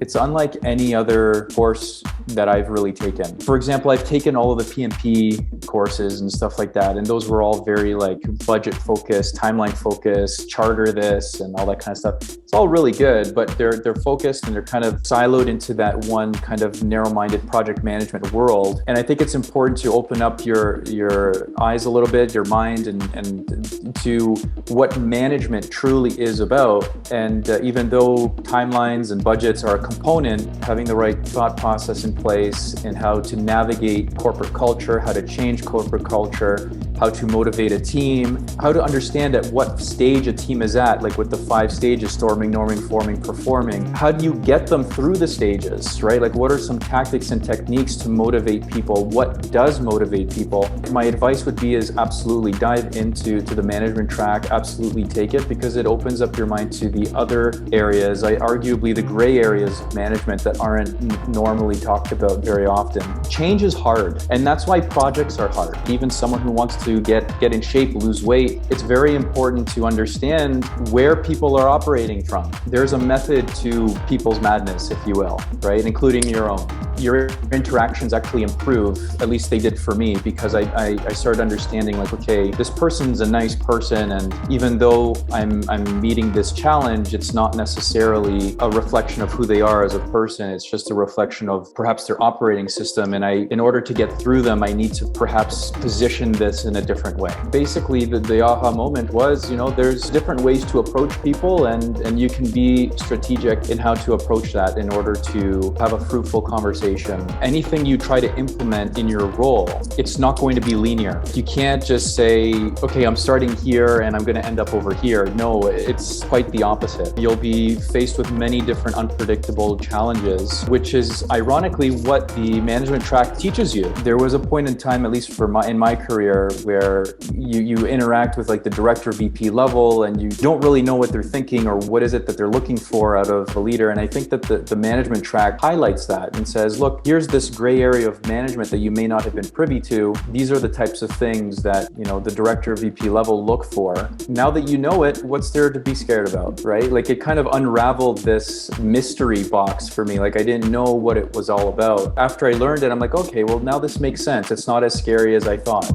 It's unlike any other course that I've really taken. For example, I've taken all of the PMP courses and stuff like that, and those were all very like budget focused, timeline focused, charter this and all that kind of stuff. It's all really good, but they're focused and they're kind of siloed into that one kind of narrow-minded project management world. And I think it's important to open up your eyes a little bit, your mind, and to what management truly is about. And even though timelines and budgets are a component, having the right thought process in place and how to navigate corporate culture, how to change corporate culture, how to motivate a team, how to understand at what stage a team is at, like with the 5 stages: storming, norming, forming, performing. How do you get them through the stages, right? Like what are some tactics and techniques to motivate people? What does motivate people? My advice would be is absolutely dive into the management track, absolutely take it, because it opens up your mind to the other areas, arguably the gray areas of management that aren't normally talked about very often. Change is hard, and that's why projects are hard. Even someone who wants to get in shape, lose weight, it's very important to understand where people are operating from. There's a method to people's madness, if you will, right? Including your own. Your interactions actually improve, at least they did for me, because I started understanding like, okay, this person's a nice person, and even though I'm meeting this challenge, it's not necessarily a reflection of who they are as a person. It's just a reflection of perhaps their operating system, and in order to get through them, I need to perhaps position this in a different way. Basically, the aha moment was, there's different ways to approach people, and you can be strategic in how to approach that in order to have a fruitful conversation. Anything you try to implement in your role, it's not going to be linear. You can't just say, okay, I'm starting here and I'm going to end up over here. No, it's quite the opposite. You'll be faced with many different unpredictable challenges, which is ironically what the management track teaches you. There was a point in time, at least in my career, where you interact with like the director, VP level, and you don't really know what they're thinking or what is it that they're looking for out of a leader. And I think that the management track highlights that and says, look, here's this gray area of management that you may not have been privy to. These are the types of things that, the director, VP level look for. Now that you know it, what's there to be scared about, right? Like it kind of unraveled this mystery box for me. Like I didn't know what it was all about. After I learned it, I'm like, okay, well now this makes sense. It's not as scary as I thought.